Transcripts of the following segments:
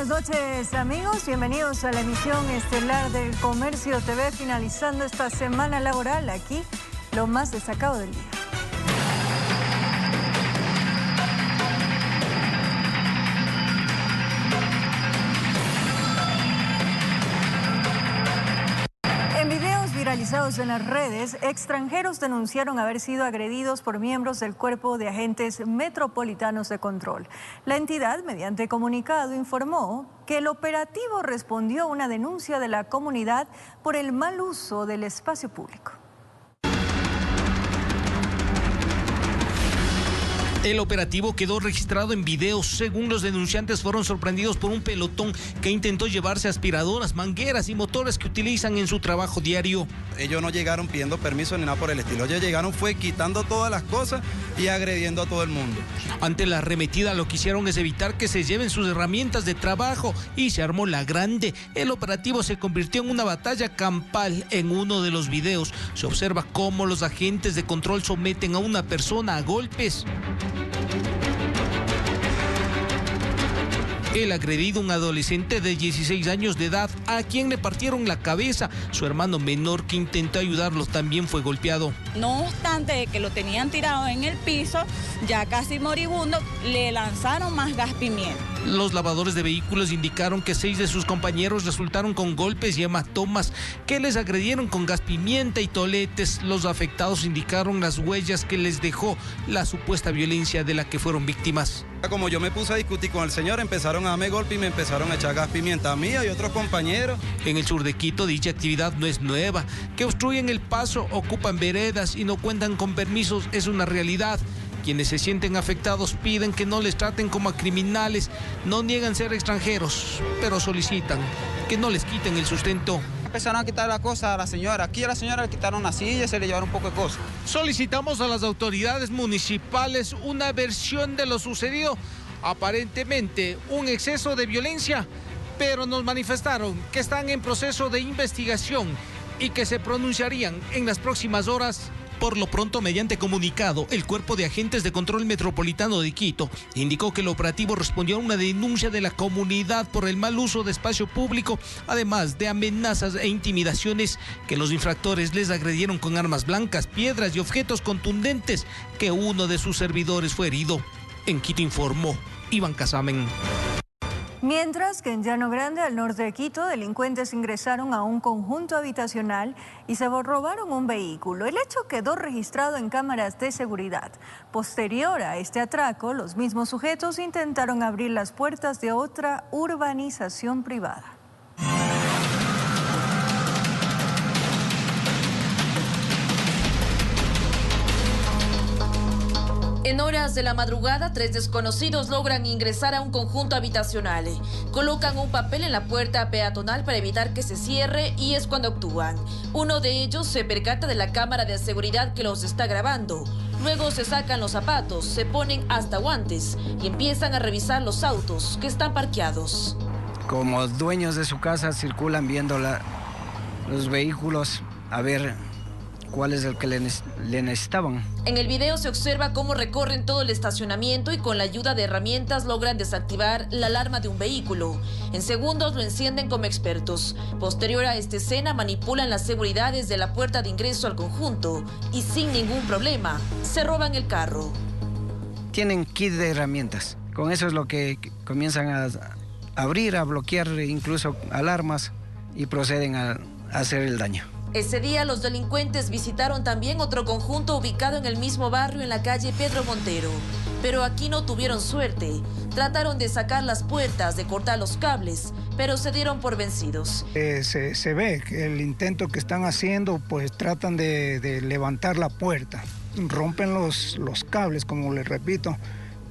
noches, amigos. Bienvenidos a la emisión estelar del Comercio TV, finalizando esta semana laboral. Aquí, lo más destacado del día. Viralizados en las redes, extranjeros denunciaron haber sido agredidos por miembros del Cuerpo de Agentes Metropolitanos de Control. La entidad, mediante comunicado, informó que el operativo respondió a una denuncia de la comunidad por el mal uso del espacio público. El operativo quedó registrado en video. Según los denunciantes, fueron sorprendidos por un pelotón que intentó llevarse aspiradoras, mangueras y motores que utilizan en su trabajo diario. Ellos no llegaron pidiendo permiso ni nada por el estilo. Ellos llegaron fue quitando todas las cosas y agrediendo a todo el mundo. Ante la arremetida, lo que hicieron es evitar que se lleven sus herramientas de trabajo y se armó la grande. El operativo se convirtió en una batalla campal. En uno de los videos se observa cómo los agentes de control someten a una persona a golpes. El agredido, un adolescente de 16 años de edad, a quien le partieron la cabeza. Su hermano menor, que intentó ayudarlos, también fue golpeado. No obstante que lo tenían tirado en el piso, ya casi moribundo, le lanzaron más gas pimienta. Los lavadores de vehículos indicaron que 6 de sus compañeros resultaron con golpes y hematomas, que les agredieron con gas pimienta y toletes. Los afectados indicaron las huellas que les dejó la supuesta violencia de la que fueron víctimas. Como yo me puse a discutir con el señor, empezaron a darme golpe y me empezaron a echar gas pimienta a mí y otros compañeros. En el sur de Quito, dicha actividad no es nueva. Que obstruyen el paso, ocupan veredas y no cuentan con permisos es una realidad. Quienes se sienten afectados piden que no les traten como a criminales. No niegan ser extranjeros, pero solicitan que no les quiten el sustento. Empezaron a quitar la cosa a la señora. Aquí a la señora le quitaron la silla y se le llevaron un poco de cosas. Solicitamos a las autoridades municipales una versión de lo sucedido. Aparentemente un exceso de violencia, pero nos manifestaron que están en proceso de investigación y que se pronunciarían en las próximas horas. Por lo pronto, mediante comunicado, el Cuerpo de Agentes de Control Metropolitano de Quito indicó que el operativo respondió a una denuncia de la comunidad por el mal uso de espacio público, además de amenazas e intimidaciones, que los infractores les agredieron con armas blancas, piedras y objetos contundentes, que uno de sus servidores fue herido. En Quito informó Iván Casamen. Mientras que en Llano Grande, al norte de Quito, delincuentes ingresaron a un conjunto habitacional y se robaron un vehículo. El hecho quedó registrado en cámaras de seguridad. Posterior a este atraco, los mismos sujetos intentaron abrir las puertas de otra urbanización privada. En horas de la madrugada, 3 desconocidos logran ingresar a un conjunto habitacional. Colocan un papel en la puerta peatonal para evitar que se cierre y es cuando actúan. Uno de ellos se percata de la cámara de seguridad que los está grabando. Luego se sacan los zapatos, se ponen hasta guantes y empiezan a revisar los autos que están parqueados. Como dueños de su casa circulan viendo los vehículos a ver cuál es el que le necesitaban. En el video se observa cómo recorren todo el estacionamiento y con la ayuda de herramientas logran desactivar la alarma de un vehículo. En segundos lo encienden como expertos. Posterior a esta escena manipulan las seguridades de la puerta de ingreso al conjunto y sin ningún problema se roban el carro. Tienen kit de herramientas. Con eso es lo que comienzan a abrir, a bloquear incluso alarmas y proceden a hacer el daño. Ese día los delincuentes visitaron también otro conjunto ubicado en el mismo barrio en la calle Pedro Montero. Pero aquí no tuvieron suerte. Trataron de sacar las puertas, de cortar los cables, pero se dieron por vencidos. Se ve que el intento que están haciendo, pues tratan de levantar la puerta. Rompen los cables, como les repito,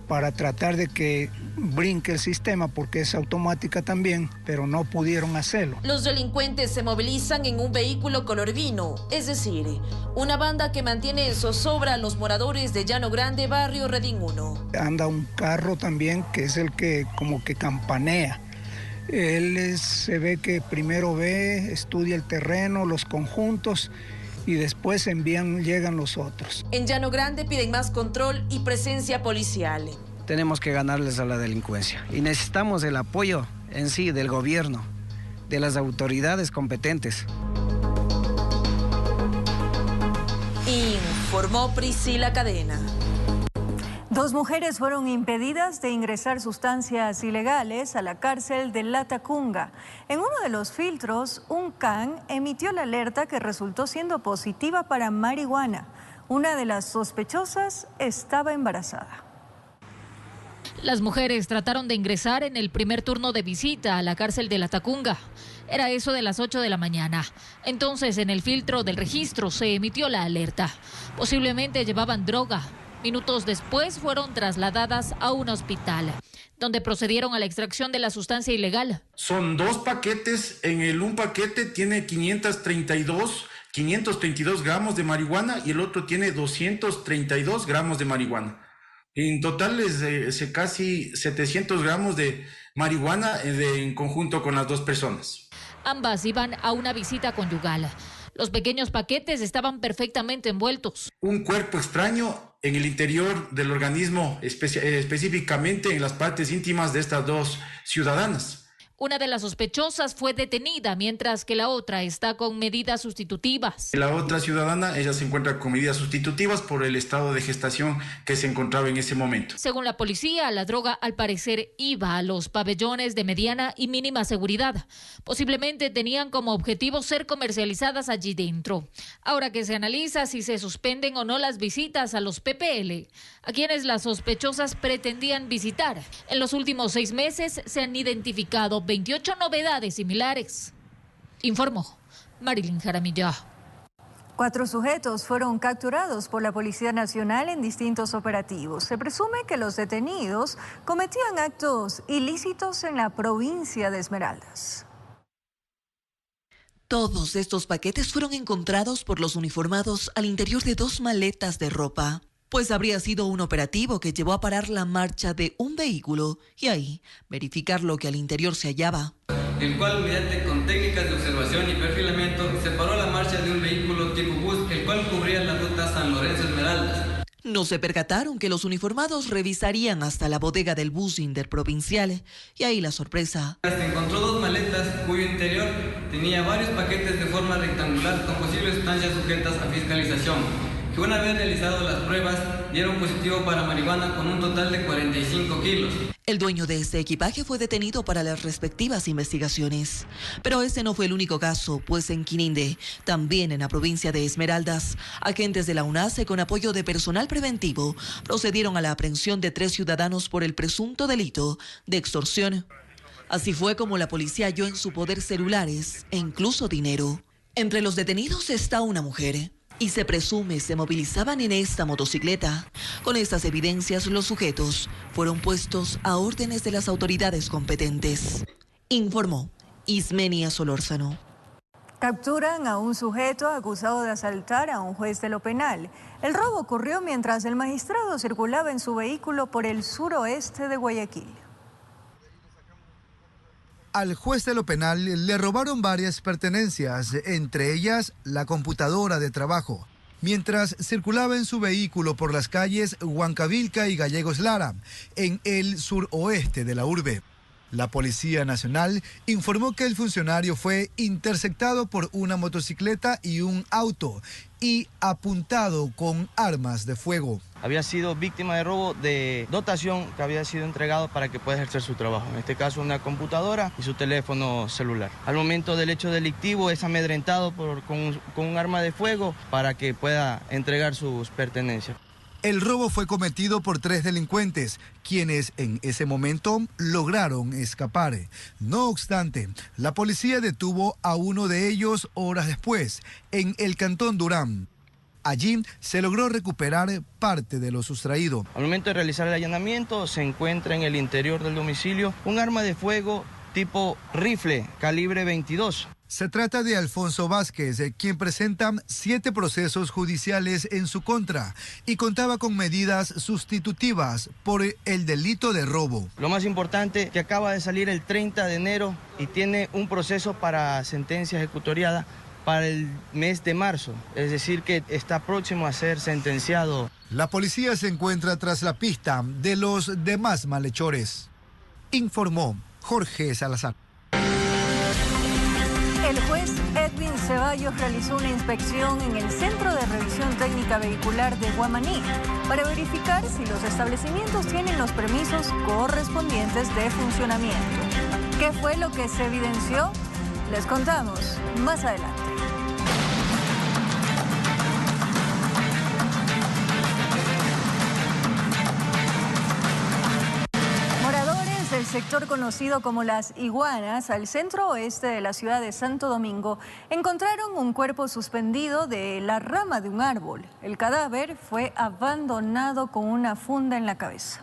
para tratar de que brinque el sistema porque es automática también, pero no pudieron hacerlo. Los delincuentes se movilizan en un vehículo color vino, es decir, una banda que mantiene en zozobra a los moradores de Llano Grande, barrio Redín 1. Anda un carro también que es el que como que campanea. Se ve que primero ve, estudia el terreno, los conjuntos, y después llegan los otros. En Llano Grande piden más control y presencia policial. Tenemos que ganarles a la delincuencia y necesitamos el apoyo en sí del gobierno, de las autoridades competentes. Informó Priscila Cadena. 2 mujeres fueron impedidas de ingresar sustancias ilegales a la cárcel de Latacunga. En uno de los filtros, un can emitió la alerta que resultó siendo positiva para marihuana. Una de las sospechosas estaba embarazada. Las mujeres trataron de ingresar en el primer turno de visita a la cárcel de Latacunga. Era eso de las 8 de la mañana. Entonces, en el filtro del registro se emitió la alerta. Posiblemente llevaban droga. Minutos después fueron trasladadas a un hospital, donde procedieron a la extracción de la sustancia ilegal. Son 2 paquetes. Un paquete tiene 532 gramos de marihuana y el otro tiene 232 gramos de marihuana. En total es casi 700 gramos de marihuana en conjunto con las 2 personas. Ambas iban a una visita conyugal. Los pequeños paquetes estaban perfectamente envueltos. Un cuerpo extraño en el interior del organismo, específicamente en las partes íntimas de estas 2 ciudadanas. Una de las sospechosas fue detenida, mientras que la otra está con medidas sustitutivas. La otra ciudadana, ella se encuentra con medidas sustitutivas por el estado de gestación que se encontraba en ese momento. Según la policía, la droga al parecer iba a los pabellones de mediana y mínima seguridad. Posiblemente tenían como objetivo ser comercializadas allí dentro. Ahora que se analiza si se suspenden o no las visitas a los PPL, a quienes las sospechosas pretendían visitar. En los últimos 6 meses se han identificado 28 novedades similares. Informó Marilyn Jaramillo. 4 sujetos fueron capturados por la Policía Nacional en distintos operativos. Se presume que los detenidos cometían actos ilícitos en la provincia de Esmeraldas. Todos estos paquetes fueron encontrados por los uniformados al interior de 2 maletas de ropa, pues habría sido un operativo que llevó a parar la marcha de un vehículo y ahí verificar lo que al interior se hallaba. El cual, mediante con técnicas de observación y perfilamiento, separó la marcha de un vehículo tipo bus, el cual cubría la ruta San Lorenzo-Esmeraldas. No se percataron que los uniformados revisarían hasta la bodega del bus interprovincial y ahí la sorpresa. Se encontró 2 maletas cuyo interior tenía varios paquetes de forma rectangular con posibles sustancias sujetas a fiscalización, que una vez realizado las pruebas dieron positivo para marihuana con un total de 45 kilos. El dueño de este equipaje fue detenido para las respectivas investigaciones. Pero ese no fue el único caso, pues en Quininde, también en la provincia de Esmeraldas, agentes de la UNACE con apoyo de personal preventivo procedieron a la aprehensión de 3 ciudadanos por el presunto delito de extorsión. Así fue como la policía halló en su poder celulares e incluso dinero. Entre los detenidos está una mujer y se presume se movilizaban en esta motocicleta. Con estas evidencias, los sujetos fueron puestos a órdenes de las autoridades competentes. Informó Ismenia Solórzano. Capturan a un sujeto acusado de asaltar a un juez de lo penal. El robo ocurrió mientras el magistrado circulaba en su vehículo por el suroeste de Guayaquil. Al juez de lo penal le robaron varias pertenencias, entre ellas la computadora de trabajo, mientras circulaba en su vehículo por las calles Huancavilca y Gallegos Lara, en el suroeste de la urbe. La Policía Nacional informó que el funcionario fue interceptado por una motocicleta y un auto y apuntado con armas de fuego. Había sido víctima de robo de dotación que había sido entregado para que pueda ejercer su trabajo. En este caso, una computadora y su teléfono celular. Al momento del hecho delictivo es amedrentado con un arma de fuego para que pueda entregar sus pertenencias. El robo fue cometido por 3 delincuentes, quienes en ese momento lograron escapar. No obstante, la policía detuvo a uno de ellos horas después, en el cantón Durán. Allí se logró recuperar parte de lo sustraído. Al momento de realizar el allanamiento, se encuentra en el interior del domicilio un arma de fuego tipo rifle, calibre 22. Se trata de Alfonso Vázquez, quien presenta 7 procesos judiciales en su contra y contaba con medidas sustitutivas por el delito de robo. Lo más importante, que acaba de salir el 30 de enero y tiene un proceso para sentencia ejecutoriada para el mes de marzo, es decir que está próximo a ser sentenciado. La policía se encuentra tras la pista de los demás malhechores, informó Jorge Salazar. El juez Edwin Ceballos realizó una inspección en el Centro de Revisión Técnica Vehicular de Guamaní para verificar si los establecimientos tienen los permisos correspondientes de funcionamiento. ¿Qué fue lo que se evidenció? Les contamos más adelante. El sector conocido como Las Iguanas, al centro oeste de la ciudad de Santo Domingo, encontraron un cuerpo suspendido de la rama de un árbol. El cadáver fue abandonado con una funda en la cabeza.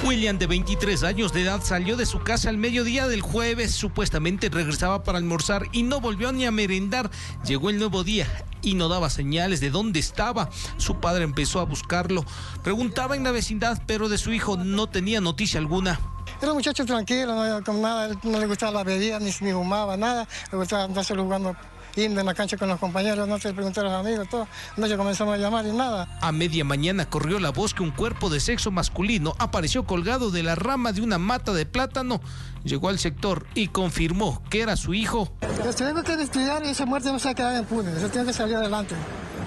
William, de 23 años de edad, salió de su casa al mediodía del jueves. Supuestamente regresaba para almorzar y no volvió ni a merendar. Llegó el nuevo día y no daba señales de dónde estaba. Su padre empezó a buscarlo. Preguntaba en la vecindad, pero de su hijo no tenía noticia alguna. Era un muchacho tranquilo, no con nada, no le gustaba la bebida, ni fumaba, nada. Le gustaba andarse jugando en la cancha con los compañeros, no se preguntó a los amigos, todo. Entonces comenzamos a llamar y nada. A media mañana corrió la voz que un cuerpo de sexo masculino apareció colgado de la rama de una mata de plátano. Llegó al sector y confirmó que era su hijo. Pero tengo que estudiar y esa muerte no se va a quedar impune, eso tiene que salir adelante.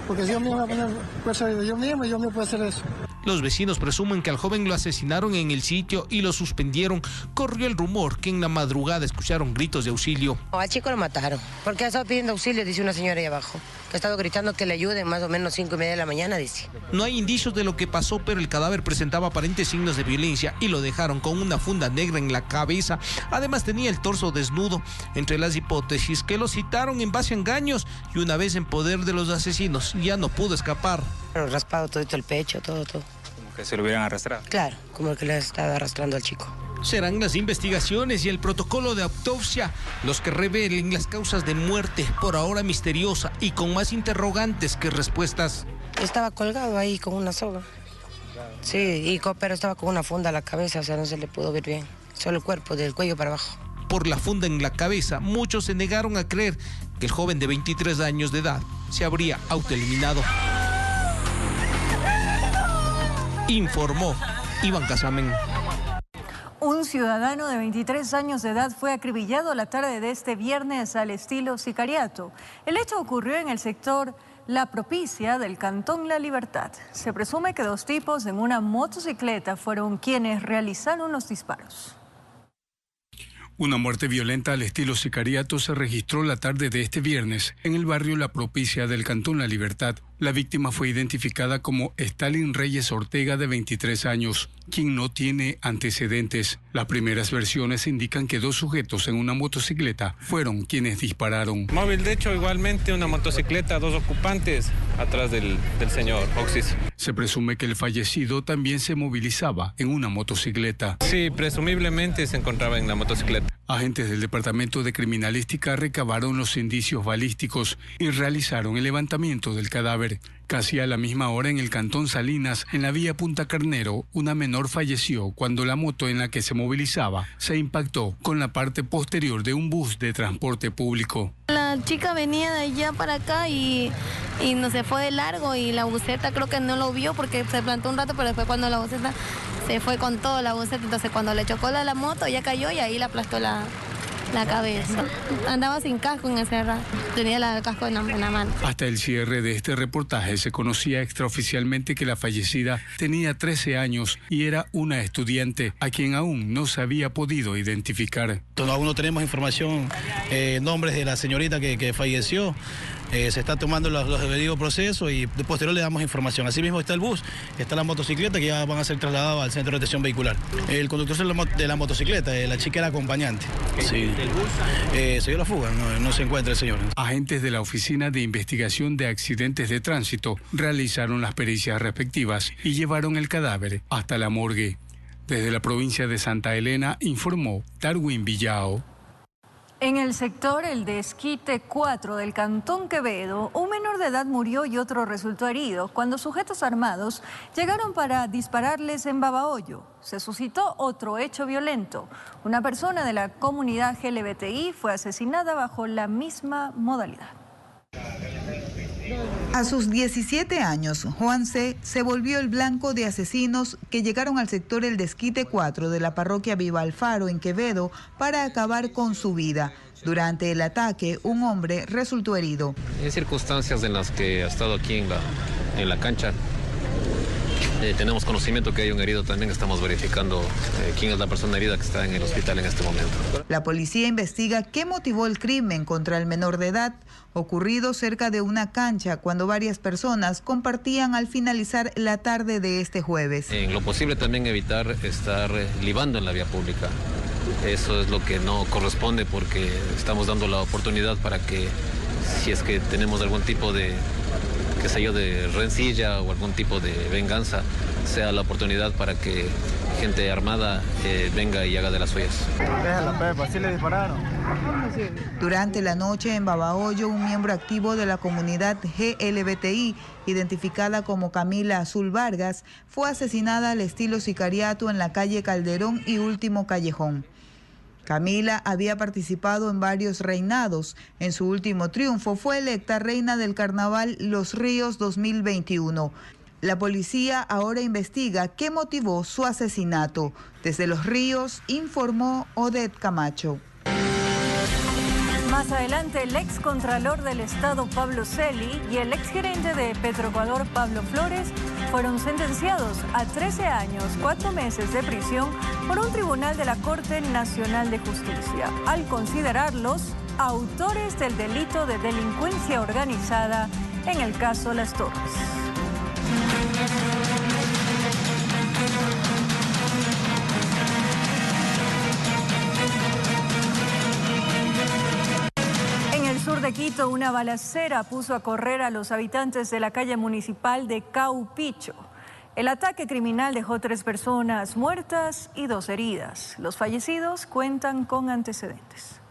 Porque yo mismo voy a poner fuerza de yo mismo puedo hacer eso. Los vecinos presumen que al joven lo asesinaron en el sitio y lo suspendieron. Corrió el rumor que en la madrugada escucharon gritos de auxilio. Al chico lo mataron, porque ha estado pidiendo auxilio, dice una señora ahí abajo, que ha estado gritando que le ayuden, más o menos 5:30 de la mañana, dice. No hay indicios de lo que pasó, pero el cadáver presentaba aparentes signos de violencia y lo dejaron con una funda negra en la cabeza. Además tenía el torso desnudo. Entre las hipótesis que lo citaron en base a engaños y una vez en poder de los asesinos, ya no pudo escapar. Raspado todo el pecho, todo. Como que se lo hubieran arrastrado. Claro, como que le estaba arrastrando al chico. Serán las investigaciones y el protocolo de autopsia los que revelen las causas de muerte, por ahora misteriosa y con más interrogantes que respuestas. Estaba colgado ahí con una soga. Sí, pero estaba con una funda a la cabeza, o sea, no se le pudo ver bien. Solo el cuerpo, del cuello para abajo. Por la funda en la cabeza, muchos se negaron a creer que el joven de 23 años de edad se habría autoeliminado. Informó Iván Casamen. Un ciudadano de 23 años de edad fue acribillado la tarde de este viernes al estilo sicariato. El hecho ocurrió en el sector La Propicia del Cantón La Libertad. Se presume que 2 tipos en una motocicleta fueron quienes realizaron los disparos. Una muerte violenta al estilo sicariato se registró la tarde de este viernes en el barrio La Propicia del Cantón La Libertad. La víctima fue identificada como Stalin Reyes Ortega, de 23 años, quien no tiene antecedentes. Las primeras versiones indican que 2 sujetos en una motocicleta fueron quienes dispararon. Móvil, de hecho, igualmente una motocicleta, 2 ocupantes atrás del señor Oxis. Se presume que el fallecido también se movilizaba en una motocicleta. Sí, presumiblemente se encontraba en la motocicleta. Agentes del Departamento de Criminalística recabaron los indicios balísticos y realizaron el levantamiento del cadáver. Casi a la misma hora en el Cantón Salinas, en la vía Punta Carnero, una menor falleció cuando la moto en la que se movilizaba se impactó con la parte posterior de un bus de transporte público. La chica venía de allá para acá y no se fue de largo, y la buseta creo que no lo vio porque se plantó un rato, pero después cuando la buseta se fue con toda la buseta, entonces cuando le chocó la moto ya cayó y ahí le aplastó la cabeza. Andaba sin casco en ese rato, tenía el casco en la mano. Hasta el cierre de este reportaje se conocía extraoficialmente que la fallecida tenía 13 años y era una estudiante a quien aún no se había podido identificar. Aún no tenemos información, nombres de la señorita que falleció. Se está tomando los debidos procesos y de posterior le damos información. Asimismo está el bus, está la motocicleta que ya van a ser trasladados al centro de atención vehicular. El conductor de la motocicleta, la chica era acompañante. Sí. ¿El bus? Se dio la fuga, no se encuentra el señor. Agentes de la Oficina de Investigación de Accidentes de Tránsito realizaron las pericias respectivas y llevaron el cadáver hasta la morgue. Desde la provincia de Santa Elena informó Darwin Villao. En el sector El Desquite 4 del Cantón Quevedo, un menor de edad murió y otro resultó herido cuando sujetos armados llegaron para dispararles en Babahoyo. Se suscitó otro hecho violento. Una persona de la comunidad LGBTI fue asesinada bajo la misma modalidad. A sus 17 años, Juan C. se volvió el blanco de asesinos que llegaron al sector El Desquite 4 de la parroquia Viva Alfaro en Quevedo para acabar con su vida. Durante el ataque, un hombre resultó herido. En circunstancias en las que ha estado aquí en la cancha, tenemos conocimiento que hay un herido también. Estamos verificando quién es la persona herida que está en el hospital en este momento. La policía investiga qué motivó el crimen contra el menor de edad, ocurrido cerca de una cancha cuando varias personas compartían al finalizar la tarde de este jueves. En lo posible también evitar estar libando en la vía pública. Eso es lo que no corresponde, porque estamos dando la oportunidad para que, si es que tenemos algún tipo de, qué sé yo, de rencilla o algún tipo de venganza, sea la oportunidad para que gente armada venga y haga de las suyas. Déjala, Pepa, ¿sí le dispararon? Durante la noche en Babahoyo, un miembro activo de la comunidad GLBTI, identificada como Camila Azul Vargas, fue asesinada al estilo sicariato en la calle Calderón y Último Callejón. Camila había participado en varios reinados. En su último triunfo fue electa reina del Carnaval Los Ríos 2021. La policía ahora investiga qué motivó su asesinato. Desde Los Ríos informó Odette Camacho. Más adelante, el ex contralor del Estado, Pablo Celi, y el ex gerente de Petroecuador, Pablo Flores, fueron sentenciados a 13 años, 4 meses de prisión por un tribunal de la Corte Nacional de Justicia, al considerarlos autores del delito de delincuencia organizada en el caso Las Torres. Sur de Quito, una balacera puso a correr a los habitantes de la calle municipal de Caupicho. El ataque criminal dejó 3 personas muertas y 2 heridas. Los fallecidos cuentan con antecedentes.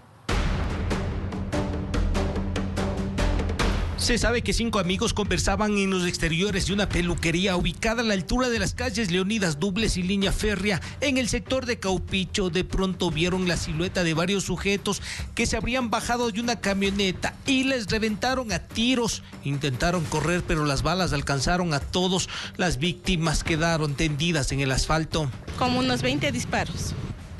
Se sabe que 5 amigos conversaban en los exteriores de una peluquería ubicada a la altura de las calles Leonidas Dubles y Línea Férrea, en el sector de Caupicho. De pronto vieron la silueta de varios sujetos que se habrían bajado de una camioneta y les reventaron a tiros. Intentaron correr, pero las balas alcanzaron a todos. Las víctimas quedaron tendidas en el asfalto. Como unos 20 disparos.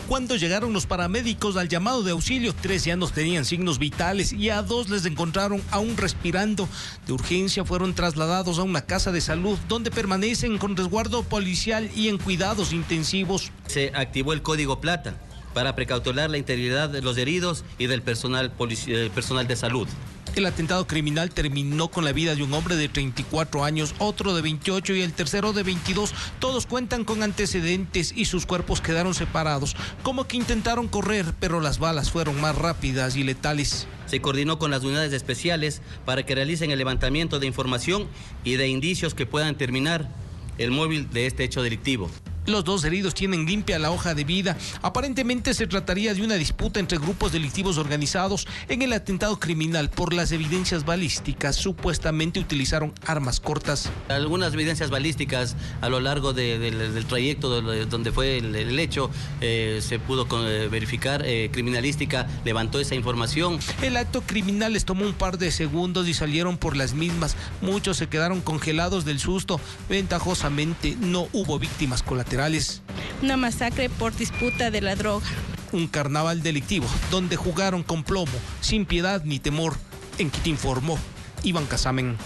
Cuando llegaron los paramédicos al llamado de auxilio, 3 ya no tenían signos vitales y a 2 les encontraron aún respirando. De urgencia fueron trasladados a una casa de salud donde permanecen con resguardo policial y en cuidados intensivos. Se activó el Código Plata para precautelar la integridad de los heridos y del personal de salud. El atentado criminal terminó con la vida de un hombre de 34 años, otro de 28 y el tercero de 22. Todos cuentan con antecedentes y sus cuerpos quedaron separados, como que intentaron correr, pero las balas fueron más rápidas y letales. Se coordinó con las unidades especiales para que realicen el levantamiento de información y de indicios que puedan determinar el móvil de este hecho delictivo. Los 2 heridos tienen limpia la hoja de vida. Aparentemente se trataría de una disputa entre grupos delictivos organizados. En el atentado criminal, por las evidencias balísticas, supuestamente utilizaron armas cortas. Algunas evidencias balísticas a lo largo del trayecto donde fue el hecho se pudo verificar. Criminalística levantó esa información. El acto criminal les tomó un par de segundos y salieron por las mismas. Muchos se quedaron congelados del susto. Ventajosamente no hubo víctimas colaterales. Una masacre por disputa de la droga. Un carnaval delictivo donde jugaron con plomo, sin piedad ni temor. En Quito informó Iván Casamen.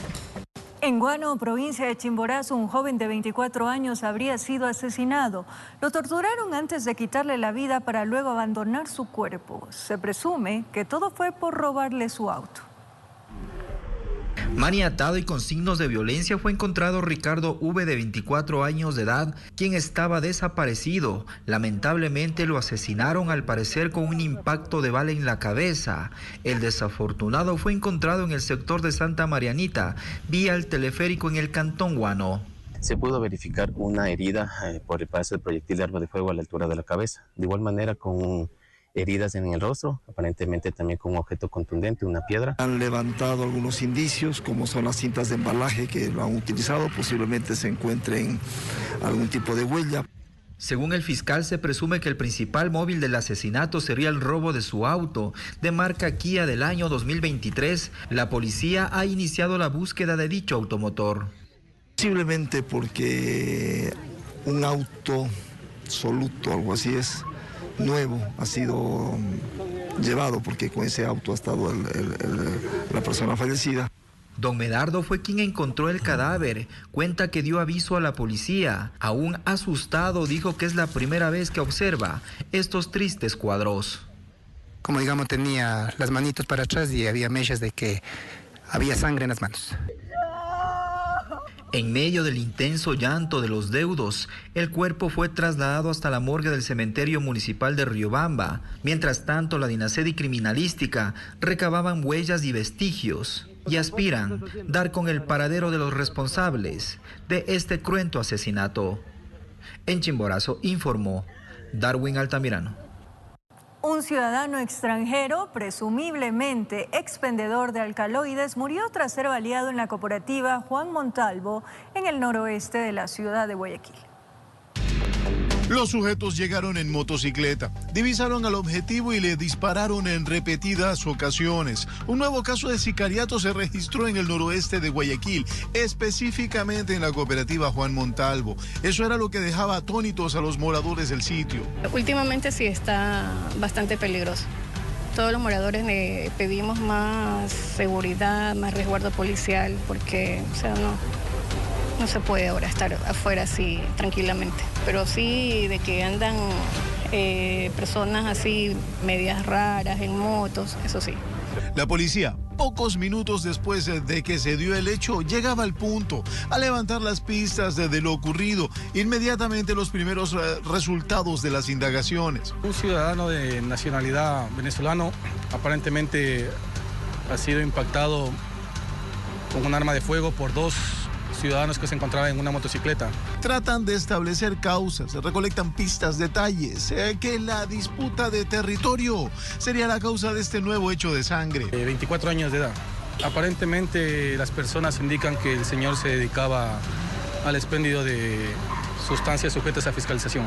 En Guano, provincia de Chimborazo, un joven de 24 años habría sido asesinado. Lo torturaron antes de quitarle la vida para luego abandonar su cuerpo. Se presume que todo fue por robarle su auto. Maniatado y con signos de violencia fue encontrado Ricardo V, de 24 años de edad, quien estaba desaparecido. Lamentablemente lo asesinaron, al parecer con un impacto de bala en la cabeza. El desafortunado fue encontrado en el sector de Santa Marianita, vía el teleférico en el Cantón Guano. Se pudo verificar una herida por el paso del proyectil de arma de fuego a la altura de la cabeza. De igual manera con heridas en el rostro, aparentemente también con un objeto contundente, una piedra. Han levantado algunos indicios, como son las cintas de embalaje que lo han utilizado, posiblemente se encuentren algún tipo de huella. Según el fiscal, se presume que el principal móvil del asesinato sería el robo de su auto, de marca Kia del año 2023. La policía ha iniciado la búsqueda de dicho automotor. Posiblemente porque un auto Soluto, algo así es, nuevo, ha sido llevado porque con ese auto ha estado la persona fallecida. Don Medardo fue quien encontró el cadáver. Cuenta que dio aviso a la policía. Aún asustado, dijo que es la primera vez que observa estos tristes cuadros. Como digamos, tenía las manitos para atrás y había mechas de que había sangre en las manos. En medio del intenso llanto de los deudos, el cuerpo fue trasladado hasta la morgue del cementerio municipal de Riobamba. Mientras tanto, la DINASED y Criminalística recababan huellas y vestigios y aspiran dar con el paradero de los responsables de este cruento asesinato. En Chimborazo informó Darwin Altamirano. Un ciudadano extranjero, presumiblemente expendedor de alcaloides, murió tras ser baleado en la cooperativa Juan Montalvo, en el noroeste de la ciudad de Guayaquil. Los sujetos llegaron en motocicleta, divisaron al objetivo y le dispararon en repetidas ocasiones. Un nuevo caso de sicariato se registró en el noroeste de Guayaquil, específicamente en la cooperativa Juan Montalvo. Eso era lo que dejaba atónitos a los moradores del sitio. Últimamente sí está bastante peligroso. Todos los moradores le pedimos más seguridad, más resguardo policial, porque, o sea, no se puede ahora estar afuera así tranquilamente, pero sí de que andan personas así medias raras en motos, eso sí. La policía, pocos minutos después de que se dio el hecho, llegaba al punto a levantar las pistas de lo ocurrido. Inmediatamente los primeros resultados de las indagaciones. Un ciudadano de nacionalidad venezolano aparentemente ha sido impactado con un arma de fuego por dos ciudadanos que se encontraban en una motocicleta. Tratan de establecer causas, recolectan pistas, detalles, que la disputa de territorio sería la causa de este nuevo hecho de sangre. 24 años de edad. Aparentemente las personas indican que el señor se dedicaba al expendio de sustancias sujetas a fiscalización.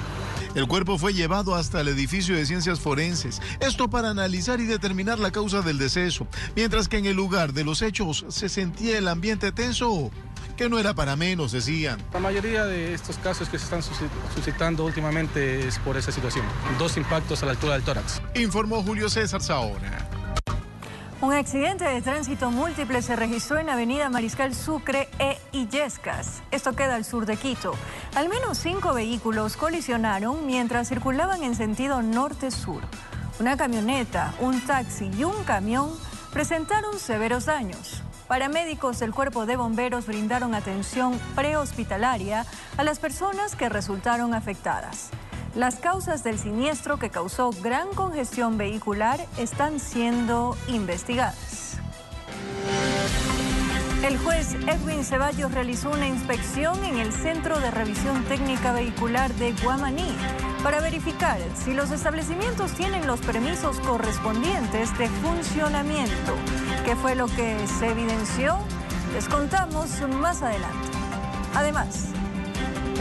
El cuerpo fue llevado hasta el edificio de ciencias forenses, esto para analizar y determinar la causa del deceso, mientras que en el lugar de los hechos se sentía el ambiente tenso, que no era para menos, decían. La mayoría de estos casos que se están suscitando últimamente es por esa situación. 2 impactos a la altura del tórax. Informó Julio César Saona. Un accidente de tránsito múltiple se registró en Avenida Mariscal Sucre e Illescas. Esto queda al sur de Quito. Al menos 5 vehículos colisionaron mientras circulaban en sentido norte-sur. Una camioneta, un taxi y un camión presentaron severos daños. Paramédicos del Cuerpo de Bomberos brindaron atención prehospitalaria a las personas que resultaron afectadas. Las causas del siniestro, que causó gran congestión vehicular, están siendo investigadas. El juez Edwin Ceballos realizó una inspección en el Centro de Revisión Técnica Vehicular de Guamaní para verificar si los establecimientos tienen los permisos correspondientes de funcionamiento. ¿Qué fue lo que se evidenció? Les contamos más adelante. Además,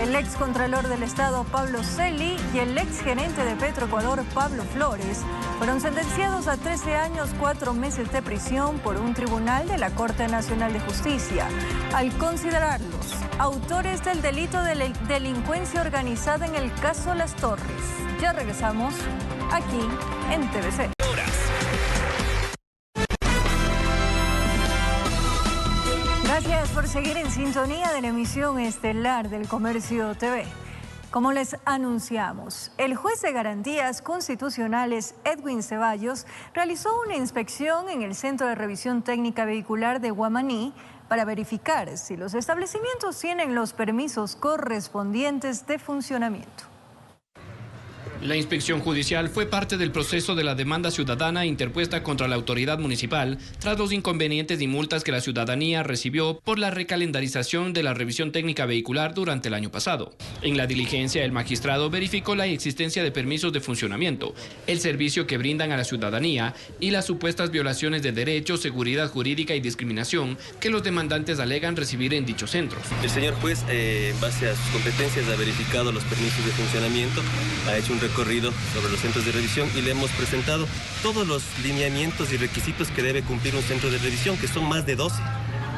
el excontralor del Estado, Pablo Celi, y el exgerente de Petroecuador, Pablo Flores, fueron sentenciados a 13 años, 4 meses de prisión por un tribunal de la Corte Nacional de Justicia, al considerarlos autores del delito de delincuencia organizada en el caso Las Torres. Ya regresamos aquí en TVC. Gracias por seguir en sintonía de la emisión estelar del Comercio TV. Como les anunciamos, el juez de Garantías Constitucionales Edwin Ceballos realizó una inspección en el Centro de Revisión Técnica Vehicular de Guamaní para verificar si los establecimientos tienen los permisos correspondientes de funcionamiento. La inspección judicial fue parte del proceso de la demanda ciudadana interpuesta contra la autoridad municipal tras los inconvenientes y multas que la ciudadanía recibió por la recalendarización de la revisión técnica vehicular durante el año pasado. En la diligencia, el magistrado verificó la existencia de permisos de funcionamiento, el servicio que brindan a la ciudadanía y las supuestas violaciones de derechos, seguridad jurídica y discriminación que los demandantes alegan recibir en dichos centros. El señor juez, en base a sus competencias, ha verificado los permisos de funcionamiento, ha hecho un recorrido sobre los centros de revisión y le hemos presentado todos los lineamientos y requisitos que debe cumplir un centro de revisión, que son más de 12.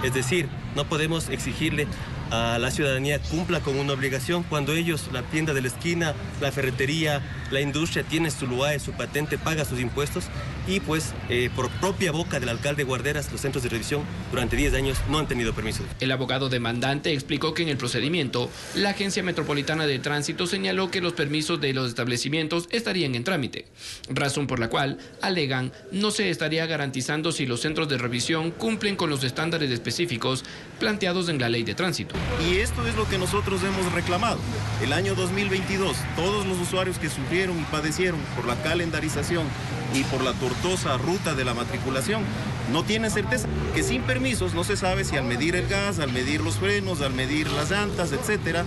Es decir, no podemos exigirle a la ciudadanía cumpla con una obligación cuando ellos, la tienda de la esquina, la ferretería, la industria, tienen su LUAE, su patente, paga sus impuestos y pues por propia boca del alcalde Guarderas, los centros de revisión durante 10 años no han tenido permiso. El abogado demandante explicó que en el procedimiento, la Agencia Metropolitana de Tránsito señaló que los permisos de los establecimientos estarían en trámite, razón por la cual, alegan, no se estaría garantizando si los centros de revisión cumplen con los estándares específicos planteados en la ley de tránsito. Y esto es lo que nosotros hemos reclamado. El año 2022, todos los usuarios que sufrieron y padecieron por la calendarización y por la tortuosa ruta de la matriculación, no tienen certeza, que sin permisos no se sabe si al medir el gas, al medir los frenos, al medir las llantas, etcétera,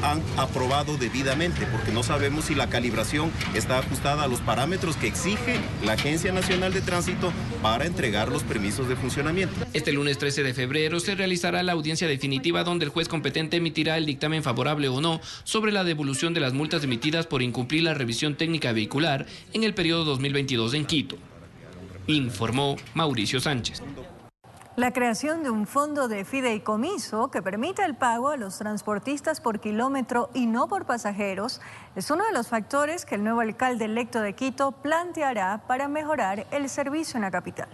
han aprobado debidamente, porque no sabemos si la calibración está ajustada a los parámetros que exige la Agencia Nacional de Tránsito para entregar los permisos de funcionamiento. Este lunes 13 de febrero se realizará la audiencia definitiva donde el juez competente emitirá el dictamen favorable o no sobre la devolución de las multas emitidas por incumplir la revisión técnica vehicular en el periodo 2022 en Quito. Informó Mauricio Sánchez. La creación de un fondo de fideicomiso que permita el pago a los transportistas por kilómetro y no por pasajeros es uno de los factores que el nuevo alcalde electo de Quito planteará para mejorar el servicio en la capital.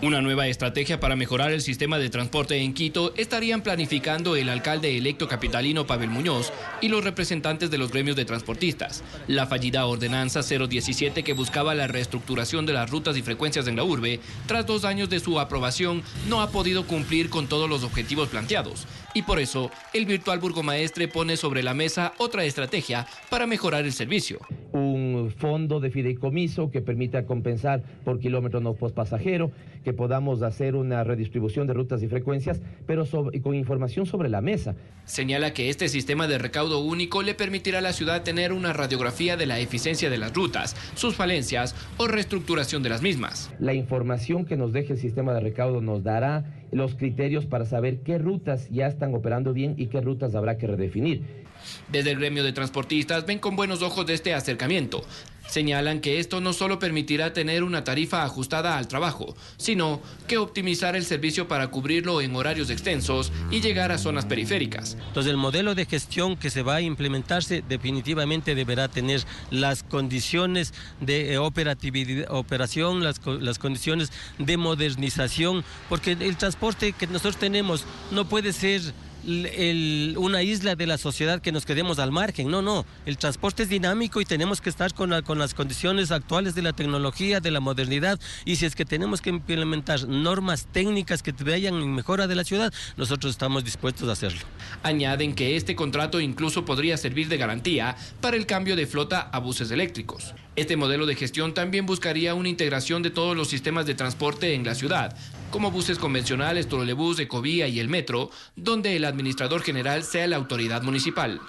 Una nueva estrategia para mejorar el sistema de transporte en Quito estarían planificando el alcalde electo capitalino Pavel Muñoz y los representantes de los gremios de transportistas. La fallida ordenanza 017 que buscaba la reestructuración de las rutas y frecuencias en la urbe, tras 2 años de su aprobación, no ha podido cumplir con todos los objetivos planteados. Y por eso, el virtual burgomaestre pone sobre la mesa otra estrategia para mejorar el servicio. Un fondo de fideicomiso que permita compensar por kilómetro no pasajero, que podamos hacer una redistribución de rutas y frecuencias, pero con información sobre la mesa. Señala que este sistema de recaudo único le permitirá a la ciudad tener una radiografía de la eficiencia de las rutas, sus falencias o reestructuración de las mismas. La información que nos deje el sistema de recaudo nos dará los criterios para saber qué rutas ya están operando bien y qué rutas habrá que redefinir. Desde el gremio de transportistas ven con buenos ojos de este acercamiento. Señalan que esto no solo permitirá tener una tarifa ajustada al trabajo, sino que optimizar el servicio para cubrirlo en horarios extensos y llegar a zonas periféricas. Entonces el modelo de gestión que se va a implementarse definitivamente deberá tener las condiciones de operación, las condiciones de modernización, porque el transporte que nosotros tenemos no puede ser una isla de la sociedad que nos quedemos al margen. No, el transporte es dinámico y tenemos que estar con las condiciones actuales de la tecnología, de la modernidad, y si es que tenemos que implementar normas técnicas que vayan en mejora de la ciudad, nosotros estamos dispuestos a hacerlo. Añaden que este contrato incluso podría servir de garantía para el cambio de flota a buses eléctricos. Este modelo de gestión también buscaría una integración de todos los sistemas de transporte en la ciudad, como buses convencionales, trolebús, ecovía y el metro, donde el administrador general sea la autoridad municipal.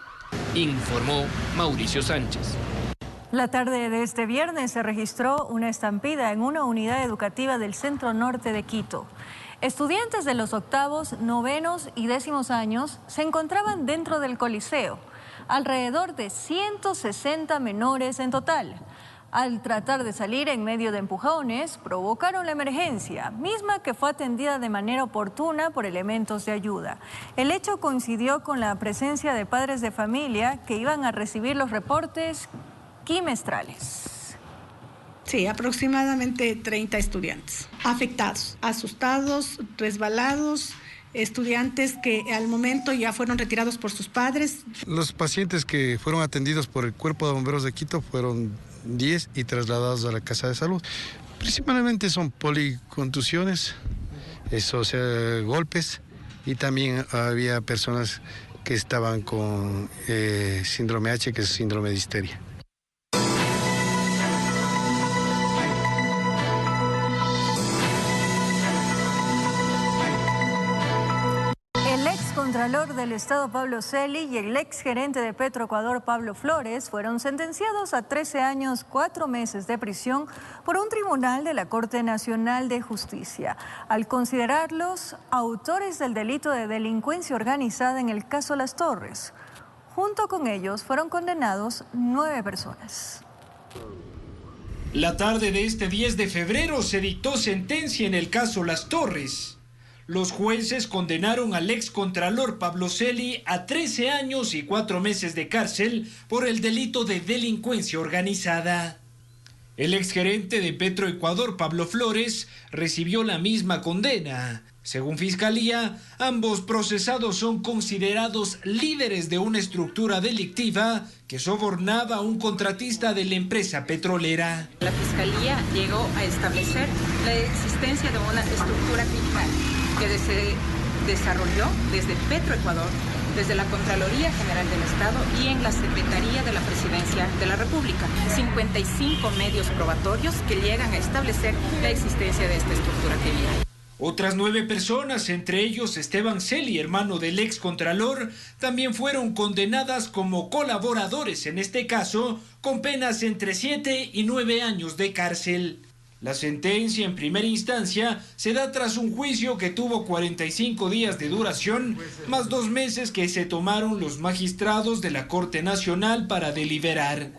Informó Mauricio Sánchez. La tarde de este viernes se registró una estampida en una unidad educativa del centro norte de Quito. Estudiantes de los 8º, 9º y 10º años se encontraban dentro del coliseo, alrededor de 160 menores en total. Al tratar de salir en medio de empujones, provocaron la emergencia, misma que fue atendida de manera oportuna por elementos de ayuda. El hecho coincidió con la presencia de padres de familia que iban a recibir los reportes trimestrales. Sí, aproximadamente 30 estudiantes afectados, asustados, resbalados, estudiantes que al momento ya fueron retirados por sus padres. Los pacientes que fueron atendidos por el Cuerpo de Bomberos de Quito fueron 10 y trasladados a la Casa de Salud. Principalmente son policontusiones, golpes, y también había personas que estaban con síndrome H, que es síndrome de histeria. Contralor del Estado Pablo Celi y el exgerente de Petroecuador Pablo Flores fueron sentenciados a 13 años, 4 meses de prisión por un tribunal de la Corte Nacional de Justicia, al considerarlos autores del delito de delincuencia organizada en el caso Las Torres. Junto con ellos fueron condenados 9 personas. La tarde de este 10 de febrero se dictó sentencia en el caso Las Torres. Los jueces condenaron al excontralor Pablo Celi a 13 años y 4 meses de cárcel por el delito de delincuencia organizada. El exgerente de Petroecuador Pablo Flores recibió la misma condena. Según Fiscalía, ambos procesados son considerados líderes de una estructura delictiva que sobornaba a un contratista de la empresa petrolera. La Fiscalía llegó a establecer la existencia de una estructura criminal que se desarrolló desde Petroecuador, desde la Contraloría General del Estado y en la Secretaría de la Presidencia de la República. 55 medios probatorios que llegan a establecer la existencia de esta estructura criminal. Otras 9 personas, entre ellos Esteban Celi, hermano del excontralor, también fueron condenadas como colaboradores en este caso, con penas entre 7 y 9 años de cárcel. La sentencia en primera instancia se da tras un juicio que tuvo 45 días de duración, más 2 meses que se tomaron los magistrados de la Corte Nacional para deliberar.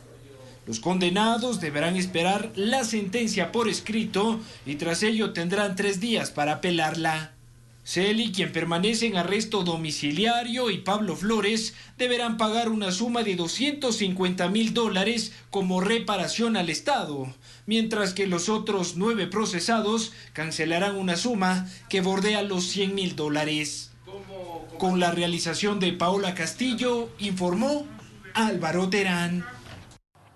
Los condenados deberán esperar la sentencia por escrito y tras ello tendrán 3 días para apelarla. Celi, quien permanece en arresto domiciliario, y Pablo Flores deberán pagar una suma de $250.000 como reparación al Estado, mientras que los otros 9 procesados cancelarán una suma que bordea los $100.000. Con la realización de Paola Castillo, informó Álvaro Terán.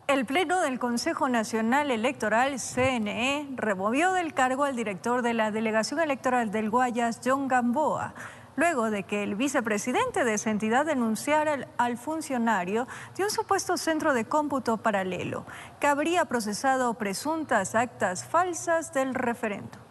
El Pleno del Consejo Nacional Electoral, CNE, removió del cargo al director de la Delegación Electoral del Guayas, John Gamboa, luego de que el vicepresidente de esa entidad denunciara al funcionario de un supuesto centro de cómputo paralelo que habría procesado presuntas actas falsas del referendo.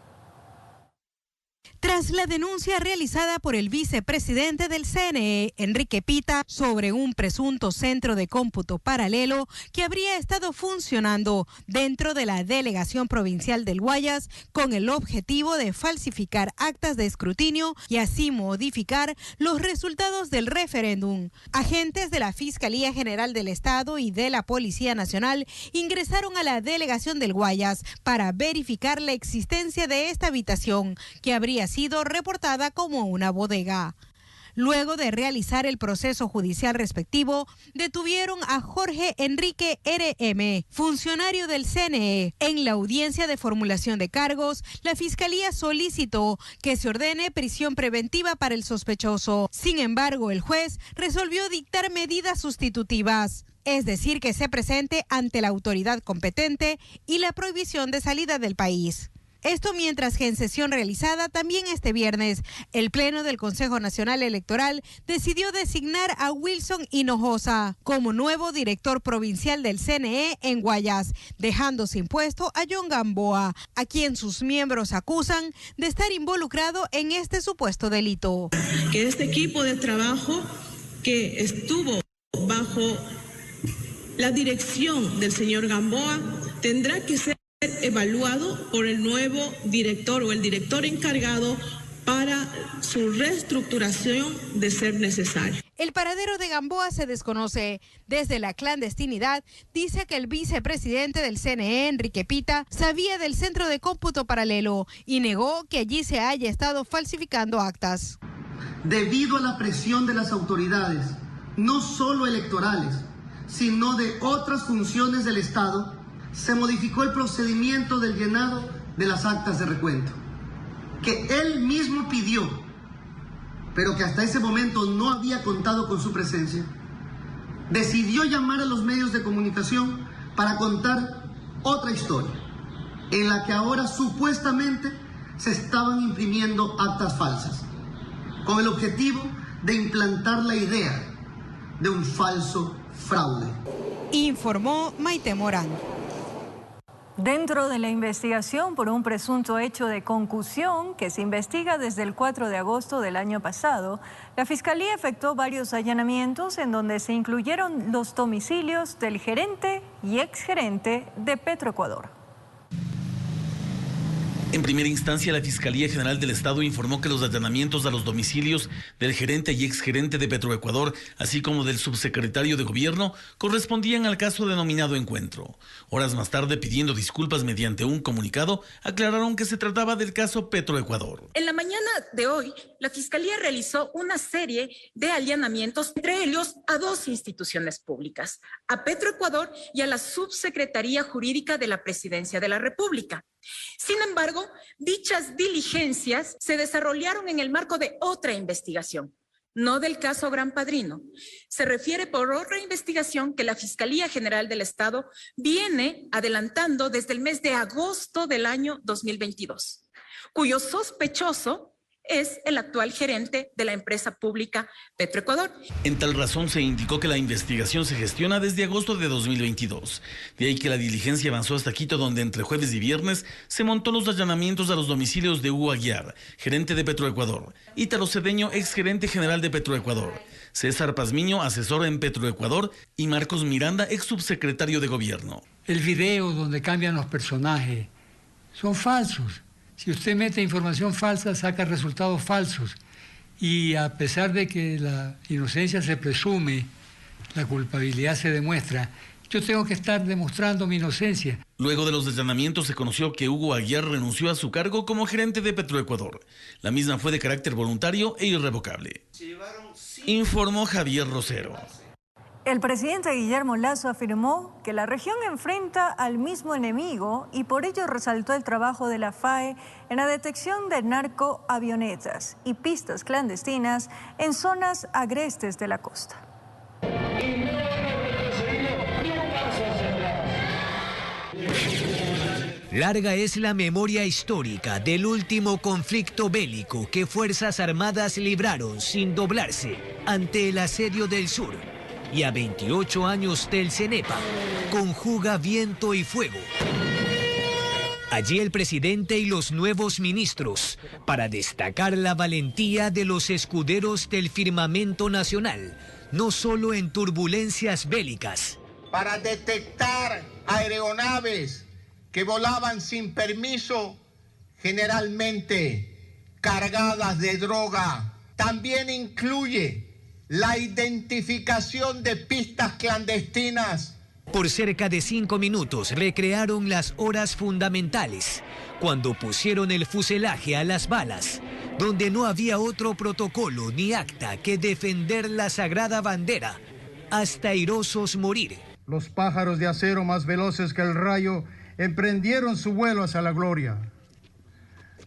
Tras la denuncia realizada por el vicepresidente del CNE, Enrique Pita, sobre un presunto centro de cómputo paralelo que habría estado funcionando dentro de la Delegación Provincial del Guayas con el objetivo de falsificar actas de escrutinio y así modificar los resultados del referéndum, agentes de la Fiscalía General del Estado y de la Policía Nacional ingresaron a la Delegación del Guayas para verificar la existencia de esta habitación que habría sido reportada como una bodega. Luego de realizar el proceso judicial respectivo, detuvieron a Jorge Enrique R.M., funcionario del CNE. En la audiencia de formulación de cargos, la Fiscalía solicitó que se ordene prisión preventiva para el sospechoso. Sin embargo, el juez resolvió dictar medidas sustitutivas, es decir, que se presente ante la autoridad competente y la prohibición de salida del país. Esto mientras que en sesión realizada también este viernes, el Pleno del Consejo Nacional Electoral decidió designar a Wilson Hinojosa como nuevo director provincial del CNE en Guayas, dejando sin puesto a John Gamboa, a quien sus miembros acusan de estar involucrado en este supuesto delito. Que este equipo de trabajo que estuvo bajo la dirección del señor Gamboa tendrá que ser evaluado por el nuevo director o el director encargado para su reestructuración de ser necesario. El paradero de Gamboa se desconoce. Desde la clandestinidad dice que el vicepresidente del CNE, Enrique Pita, sabía del centro de cómputo paralelo y negó que allí se haya estado falsificando actas. Debido a la presión de las autoridades, no solo electorales, sino de otras funciones del Estado, se modificó el procedimiento del llenado de las actas de recuento, que él mismo pidió, pero que hasta ese momento no había contado con su presencia. Decidió llamar a los medios de comunicación para contar otra historia, en la que ahora supuestamente se estaban imprimiendo actas falsas, con el objetivo de implantar la idea de un falso fraude. Informó Maite Morán. Dentro de la investigación por un presunto hecho de concusión que se investiga desde el 4 de agosto del año pasado, la Fiscalía efectuó varios allanamientos en donde se incluyeron los domicilios del gerente y exgerente de Petroecuador. En primera instancia, la Fiscalía General del Estado informó que los allanamientos a los domicilios del gerente y exgerente de Petroecuador, así como del subsecretario de Gobierno, correspondían al caso denominado Encuentro. Horas más tarde, pidiendo disculpas mediante un comunicado, aclararon que se trataba del caso Petroecuador. En la mañana de hoy, la Fiscalía realizó una serie de allanamientos, entre ellos a dos instituciones públicas, a Petroecuador y a la Subsecretaría Jurídica de la Presidencia de la República. Sin embargo, dichas diligencias se desarrollaron en el marco de otra investigación, no del caso Gran Padrino. Se refiere por otra investigación que la Fiscalía General del Estado viene adelantando desde el mes de agosto del año 2022, cuyo sospechoso es el actual gerente de la empresa pública Petroecuador. En tal razón se indicó que la investigación se gestiona desde agosto de 2022. De ahí que la diligencia avanzó hasta Quito, donde entre jueves y viernes se montó los allanamientos a los domicilios de Hugo Aguiar, gerente de Petroecuador, Ítalo Cedeño, exgerente general de Petroecuador, César Pazmiño, asesor en Petroecuador, y Marcos Miranda, ex subsecretario de Gobierno. El video donde cambian los personajes son falsos. Si usted mete información falsa, saca resultados falsos. Y a pesar de que la inocencia se presume, la culpabilidad se demuestra, yo tengo que estar demostrando mi inocencia. Luego de los allanamientos se conoció que Hugo Aguiar renunció a su cargo como gerente de Petroecuador. La misma fue de carácter voluntario e irrevocable. Informó Javier Rosero. El presidente Guillermo Lasso afirmó que la región enfrenta al mismo enemigo y por ello resaltó el trabajo de la FAE en la detección de narcoavionetas y pistas clandestinas en zonas agrestes de la costa. Larga es la memoria histórica del último conflicto bélico que Fuerzas Armadas libraron sin doblarse ante el asedio del sur. Y a 28 años del CENEPA, conjuga viento y fuego. Allí el presidente y los nuevos ministros, para destacar la valentía de los escuderos del firmamento nacional, no solo en turbulencias bélicas. Para detectar aeronaves que volaban sin permiso, generalmente cargadas de droga. También incluye la identificación de pistas clandestinas. Por cerca de 5 minutos recrearon las horas fundamentales, cuando pusieron el fuselaje a las balas, donde no había otro protocolo ni acta que defender la sagrada bandera, hasta airosos morir. Los pájaros de acero más veloces que el rayo emprendieron su vuelo hacia la gloria.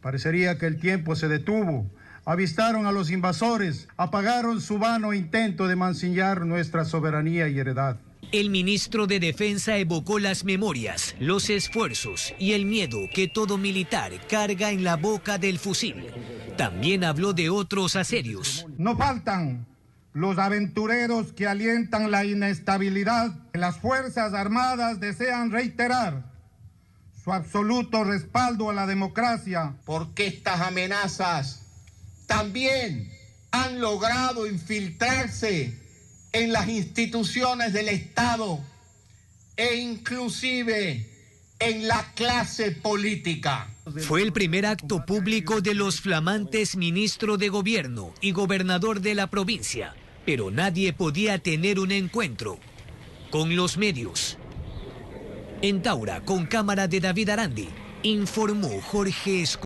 Parecería que el tiempo se detuvo. Avistaron a los invasores, apagaron su vano intento de mancillar nuestra soberanía y heredad. El ministro de Defensa evocó las memorias, los esfuerzos y el miedo que todo militar carga en la boca del fusil. También habló de otros asedios. No faltan los aventureros que alientan la inestabilidad. Las Fuerzas Armadas desean reiterar su absoluto respaldo a la democracia. Porque estas amenazas también han logrado infiltrarse en las instituciones del Estado e inclusive en la clase política. Fue el primer acto público de los flamantes ministro de Gobierno y gobernador de la provincia, pero nadie podía tener un encuentro con los medios. En Taura, con cámara de David Arandi, informó Jorge Escobar.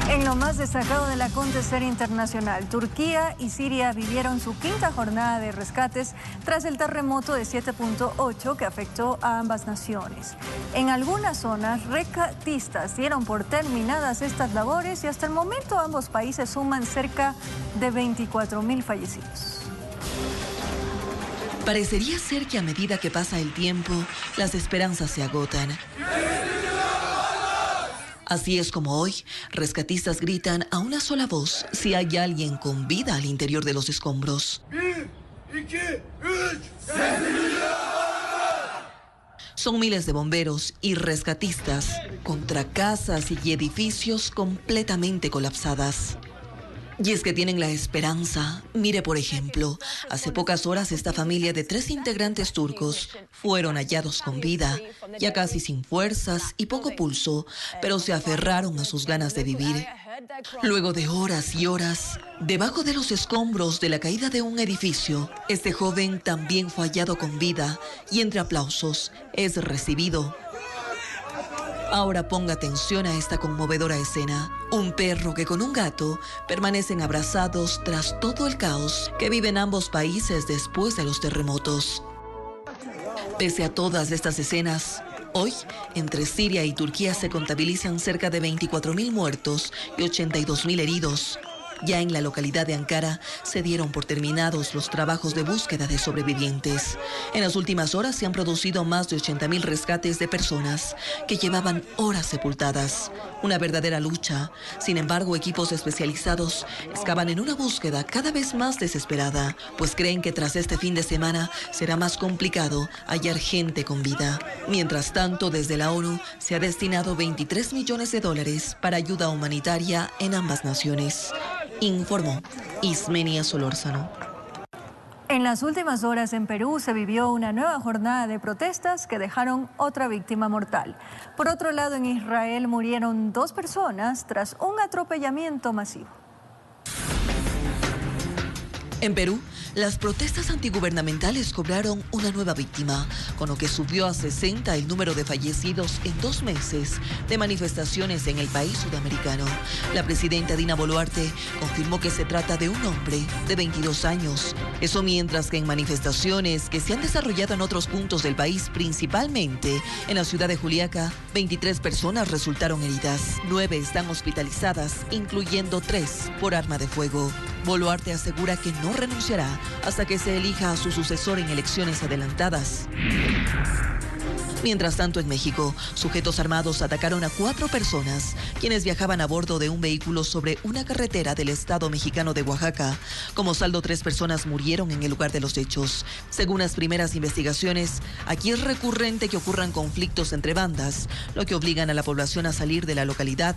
En lo más destacado del acontecer internacional, Turquía y Siria vivieron su quinta jornada de rescates tras el terremoto de 7.8 que afectó a ambas naciones. En algunas zonas, rescatistas dieron por terminadas estas labores y hasta el momento ambos países suman cerca de 24.000 fallecidos. Parecería ser que a medida que pasa el tiempo, las esperanzas se agotan. Así es como hoy, rescatistas gritan a una sola voz si hay alguien con vida al interior de los escombros. Son miles de bomberos y rescatistas contra casas y edificios completamente colapsadas. Y es que tienen la esperanza. Mire, por ejemplo, hace pocas horas esta familia de 3 integrantes turcos fueron hallados con vida, ya casi sin fuerzas y poco pulso, pero se aferraron a sus ganas de vivir. Luego de horas y horas, debajo de los escombros de la caída de un edificio, este joven también fue hallado con vida y entre aplausos es recibido. Ahora ponga atención a esta conmovedora escena. Un perro que con un gato permanecen abrazados tras todo el caos que viven ambos países después de los terremotos. Pese a todas estas escenas, hoy, entre Siria y Turquía se contabilizan cerca de 24.000 muertos y 82.000 heridos. Ya en la localidad de Ankara se dieron por terminados los trabajos de búsqueda de sobrevivientes. En las últimas horas se han producido más de 80.000 rescates de personas que llevaban horas sepultadas. Una verdadera lucha. Sin embargo, equipos especializados excavan en una búsqueda cada vez más desesperada, pues creen que tras este fin de semana será más complicado hallar gente con vida. Mientras tanto, desde la ONU se ha destinado $23 millones para ayuda humanitaria en ambas naciones. Informó Ismenia Solórzano. En las últimas horas en Perú se vivió una nueva jornada de protestas que dejaron otra víctima mortal. Por otro lado, en Israel murieron 2 personas tras un atropellamiento masivo. En Perú, las protestas antigubernamentales cobraron una nueva víctima, con lo que subió a 60 el número de fallecidos en 2 meses de manifestaciones en el país sudamericano. La presidenta Dina Boluarte confirmó que se trata de un hombre de 22 años. Eso mientras que en manifestaciones que se han desarrollado en otros puntos del país, principalmente en la ciudad de Juliaca, 23 personas resultaron heridas. 9 están hospitalizadas, incluyendo 3 por arma de fuego. Boluarte asegura que no renunciará hasta que se elija a su sucesor en elecciones adelantadas. Mientras tanto, en México, sujetos armados atacaron a 4 personas, quienes viajaban a bordo de un vehículo sobre una carretera del estado mexicano de Oaxaca. Como saldo, 3 personas murieron en el lugar de los hechos. Según las primeras investigaciones, aquí es recurrente que ocurran conflictos entre bandas, lo que obligan a la población a salir de la localidad.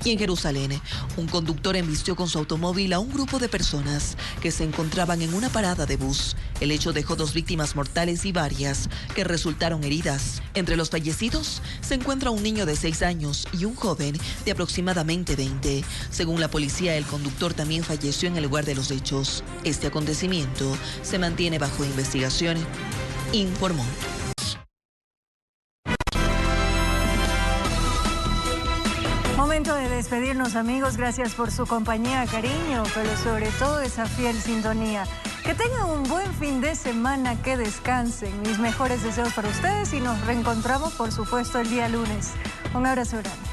Y en Jerusalén, un conductor embistió con su automóvil a un grupo de personas que se encontraban en una parada de bus. El hecho dejó 2 víctimas mortales y varias que resultaron heridas. Entre los fallecidos se encuentra un niño de 6 años y un joven de aproximadamente 20. Según la policía, el conductor también falleció en el lugar de los hechos. Este acontecimiento se mantiene bajo investigación, informó. Momento de despedirnos, amigos. Gracias por su compañía, cariño, pero sobre todo esa fiel sintonía. Que tengan un buen fin de semana, que descansen. Mis mejores deseos para ustedes y nos reencontramos, por supuesto, el día lunes. Un abrazo grande.